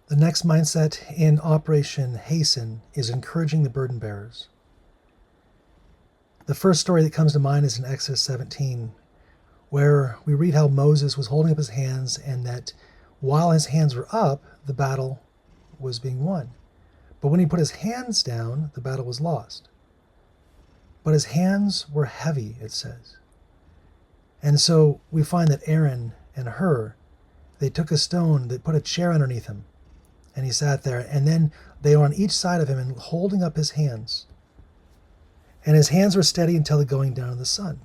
The next mindset in Operation HASTEN is encouraging the burden bearers. The first story that comes to mind is in Exodus 17, where we read how Moses was holding up his hands and that while his hands were up, the battle was being won. But when he put his hands down, the battle was lost. But his hands were heavy, it says. And so we find that Aaron and Hur, they took a stone, they put a chair underneath him, and he sat there, and then they were on each side of him and holding up his hands. And his hands were steady until the going down of the sun.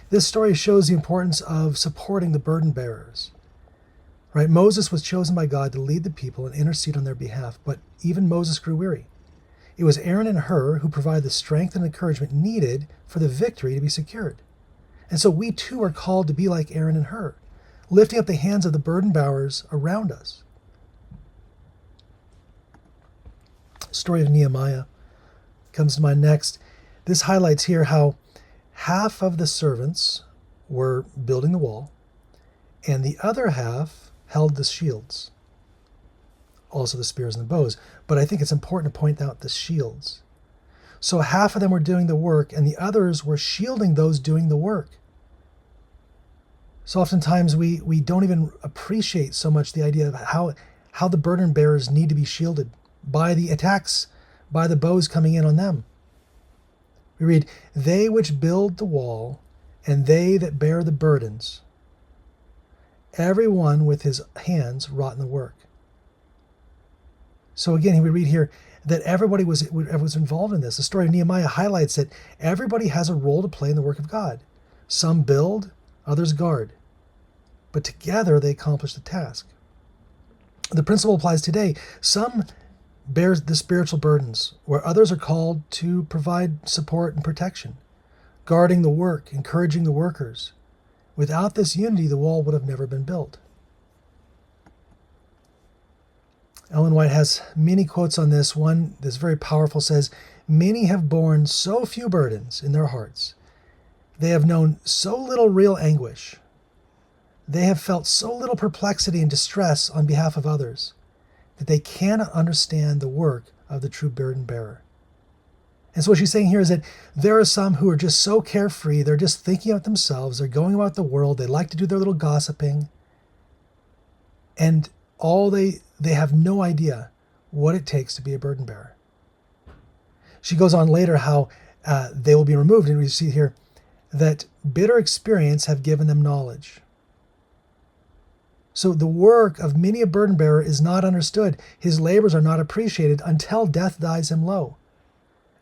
This story shows the importance of supporting the burden bearers. Right? Moses was chosen by God to lead the people and intercede on their behalf, but even Moses grew weary. It was Aaron and Hur who provided the strength and encouragement needed for the victory to be secured. And so we too are called to be like Aaron and Hur, lifting up the hands of the burden bearers around us. Story of Nehemiah comes to mind next. This highlights here how half of the servants were building the wall and the other half held the shields, also the spears and the bows. But I think it's important to point out the shields. So half of them were doing the work and the others were shielding those doing the work. So oftentimes we don't even appreciate so much the idea of how the burden bearers need to be shielded by the attacks, by the bows coming in on them. We read, "They which build the wall, and they that bear the burdens, every one with his hands wrought in the work." So again, we read here that everybody was involved in this. The story of Nehemiah highlights that everybody has a role to play in the work of God. Some build, others guard, but together they accomplish the task. The principle applies today. Some bears the spiritual burdens, where others are called to provide support and protection, guarding the work, encouraging the workers. Without this unity, the wall would have never been built. Ellen White has many quotes on this. One that's very powerful says, "Many have borne so few burdens in their hearts. They have known so little real anguish. They have felt so little perplexity and distress on behalf of others, that they cannot understand the work of the true burden bearer." And so what she's saying here is that there are some who are just so carefree, they're just thinking about themselves, they're going about the world, they like to do their little gossiping, and they have no idea what it takes to be a burden bearer. She goes on later how they will be removed, and we see here that bitter experience have given them knowledge. So the work of many a burden bearer is not understood. His labors are not appreciated until death dies him low.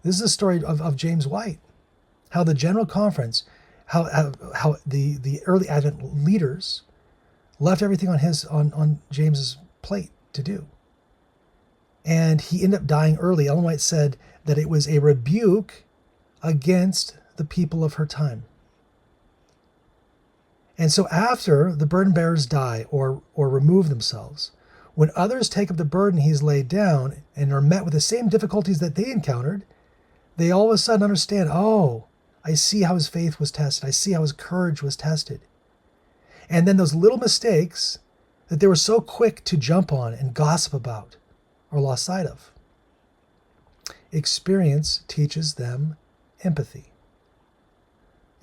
This is the story of James White, how the General Conference, how the early Advent leaders left everything on James's plate to do. And he ended up dying early. Ellen White said that it was a rebuke against the people of her time. And so after the burden bearers die or remove themselves, when others take up the burden he's laid down and are met with the same difficulties that they encountered, they all of a sudden understand, oh, I see how his faith was tested. I see how his courage was tested. And then those little mistakes that they were so quick to jump on and gossip about are lost sight of. Experience teaches them empathy.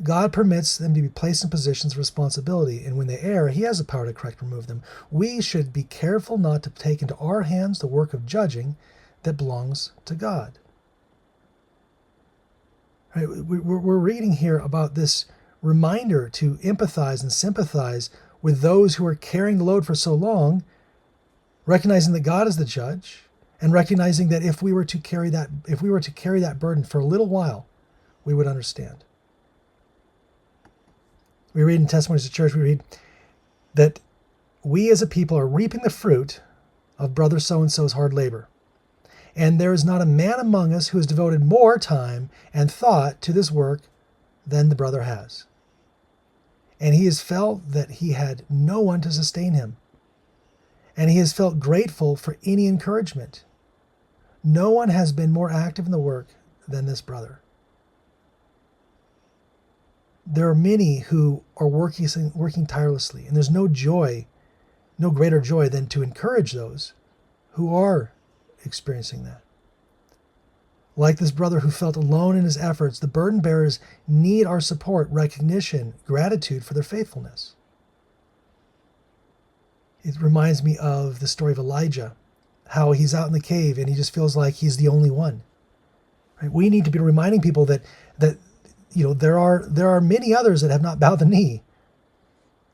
God permits them to be placed in positions of responsibility, and when they err, he has the power to correct and remove them. We should be careful not to take into our hands the work of judging that belongs to God. Right? We're reading here about this reminder to empathize and sympathize with those who are carrying the load for so long, recognizing that God is the judge, and recognizing that if we were to carry that burden for a little while, we would understand. We read in Testimonies of the Church, we read that we as a people are reaping the fruit of brother so-and-so's hard labor. And there is not a man among us who has devoted more time and thought to this work than the brother has. And he has felt that he had no one to sustain him. And he has felt grateful for any encouragement. No one has been more active in the work than this brother. There are many who are working tirelessly, and there's no greater joy than to encourage those who are experiencing that. Like this brother who felt alone in his efforts, the burden bearers need our support, recognition, gratitude for their faithfulness. It reminds me of the story of Elijah, how he's out in the cave and he just feels like he's the only one. Right? We need to be reminding people that there are many others that have not bowed the knee.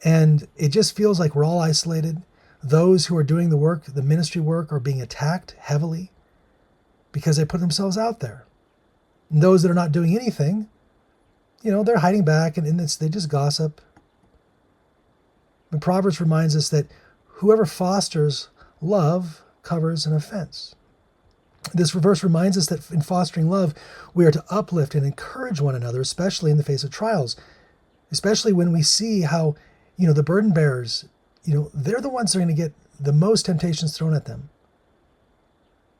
And it just feels like we're all isolated. Those who are doing the work, the ministry work, are being attacked heavily because they put themselves out there. And those that are not doing anything, they're hiding back and they just gossip. And Proverbs reminds us that whoever fosters love covers an offense. This verse reminds us that in fostering love, we are to uplift and encourage one another, especially in the face of trials, especially when we see how, the burden bearers, they're the ones that are going to get the most temptations thrown at them.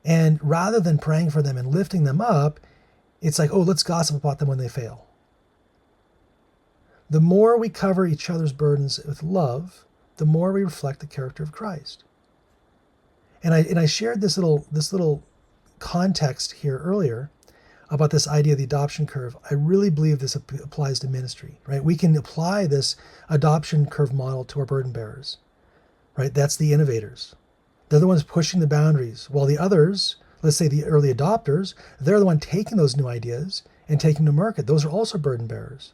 And rather than praying for them and lifting them up, it's like, oh, let's gossip about them when they fail. The more we cover each other's burdens with love, the more we reflect the character of Christ. And I shared this little context here earlier about this idea of the adoption curve. I really believe this applies to ministry, right? We can apply this adoption curve model to our burden bearers, right? That's the innovators. They're the ones pushing the boundaries, while the others, let's say the early adopters, they're the one taking those new ideas and taking them to market. Those are also burden bearers.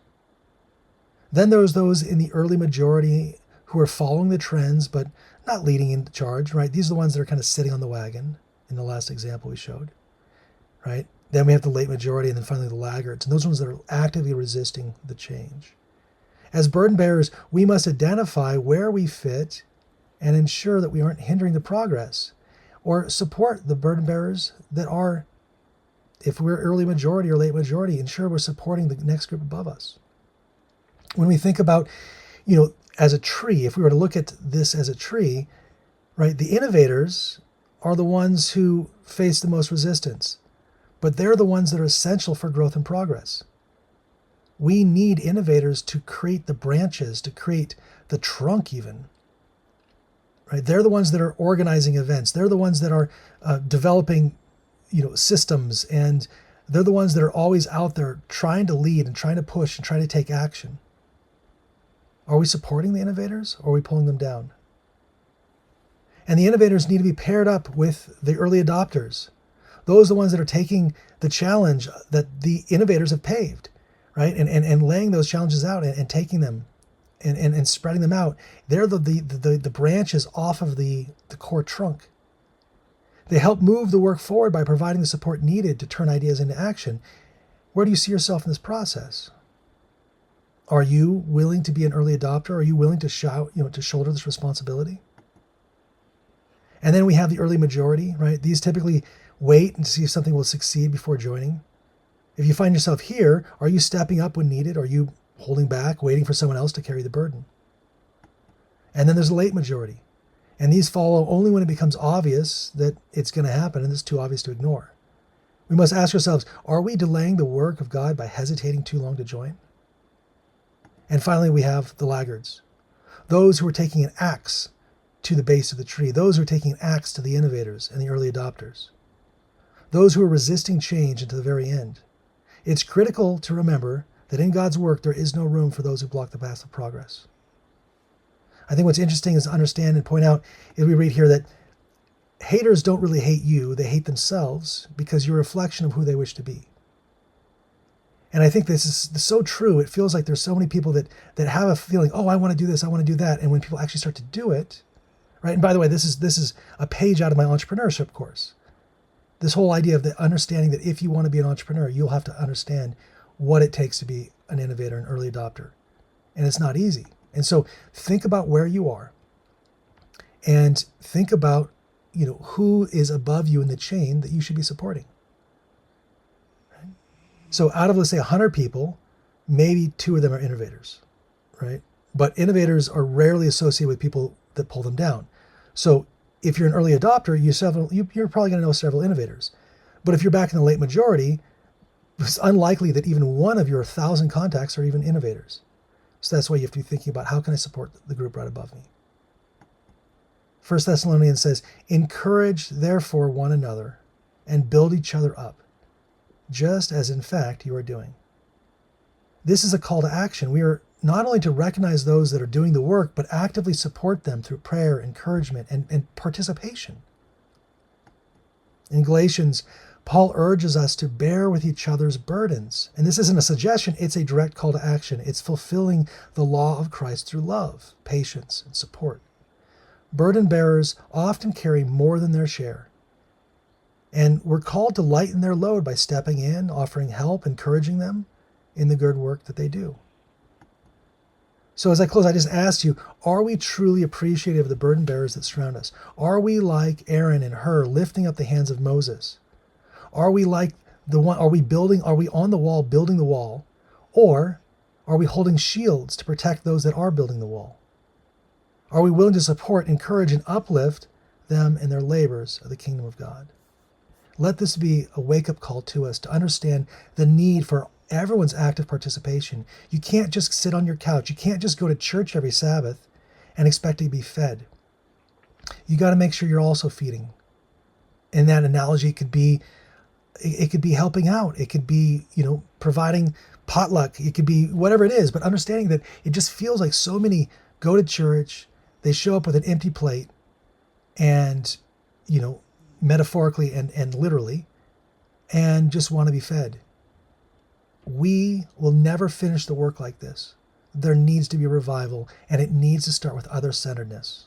Then there's those in the early majority who are following the trends but not leading in charge, right? These are the ones that are kind of sitting on the wagon in the last example we showed, right? Then we have the late majority, and then finally the laggards, and those ones that are actively resisting the change. As burden bearers, we must identify where we fit and ensure that we aren't hindering the progress, or support the burden bearers that are, if we're early majority or late majority, ensure we're supporting the next group above us. When we think about, as a tree, if we were to look at this as a tree, right, the innovators are the ones who face the most resistance, but they're the ones that are essential for growth and progress. We need innovators to create the branches, to create the trunk even. Right? They're the ones that are organizing events. They're the ones that are developing, systems, and they're the ones that are always out there trying to lead and trying to push and trying to take action. Are we supporting the innovators, or are we pulling them down? And the innovators need to be paired up with the early adopters. Those are the ones that are taking the challenge that the innovators have paved, right? And laying those challenges out and taking them and spreading them out. They're the branches off of the core trunk. They help move the work forward by providing the support needed to turn ideas into action. Where do you see yourself in this process? Are you willing to be an early adopter? Are you willing to shoulder this responsibility? And then we have the early majority, right? These typically wait and see if something will succeed before joining. If you find yourself here, are you stepping up when needed? Are you holding back, waiting for someone else to carry the burden? And then there's the late majority. And these follow only when it becomes obvious that it's going to happen and it's too obvious to ignore. We must ask ourselves, are we delaying the work of God by hesitating too long to join? And finally, we have the laggards. Those who are taking an axe to the base of the tree. Those who are taking an axe to the innovators and the early adopters. Those who are resisting change until the very end. It's critical to remember that in God's work, there is no room for those who block the path of progress. I think what's interesting is to understand and point out, as we read here, that haters don't really hate you. They hate themselves because you're a reflection of who they wish to be. And I think this is so true. It feels like there's so many people that have a feeling, oh, I want to do this, I want to do that. And when people actually start to do it, right? And by the way, this is a page out of my entrepreneurship course. This whole idea of the understanding that if you want to be an entrepreneur, you'll have to understand what it takes to be an innovator, an early adopter. And it's not easy. And so think about where you are and think about, who is above you in the chain that you should be supporting. So out of, let's say, 100 people, maybe 2 of them are innovators, right? But innovators are rarely associated with people that pull them down. So if you're an early adopter, you're probably going to know several innovators. But if you're back in the late majority, it's unlikely that even one of your 1,000 contacts are even innovators. So that's why you have to be thinking about, how can I support the group right above me? 1 Thessalonians says, encourage therefore one another and build each other up, just as in fact you are doing. This is a call to action. We are not only to recognize those that are doing the work, but actively support them through prayer, encouragement, and participation. In Galatians, Paul urges us to bear with each other's burdens. And this isn't a suggestion, it's a direct call to action. It's fulfilling the law of Christ through love, patience, and support. Burden bearers often carry more than their share. And we're called to lighten their load by stepping in, offering help, encouraging them in the good work that they do. So as I close, I just asked you, are we truly appreciative of the burden bearers that surround us? Are we like Aaron and Hur lifting up the hands of Moses? Are we like are we on the wall building the wall? Or are we holding shields to protect those that are building the wall? Are we willing to support, encourage, and uplift them in their labors of the kingdom of God? Let this be a wake-up call to us to understand the need for everyone's active participation. You can't just sit on your couch. You can't just go to church every Sabbath and expect to be fed. You got to make sure you're also feeding. In that analogy, it could be helping out. It could be, providing potluck. It could be whatever it is, but understanding that it just feels like so many go to church, they show up with an empty plate and, metaphorically and literally, and just want to be fed. We will never finish the work like this. There needs to be revival, and it needs to start with other-centeredness.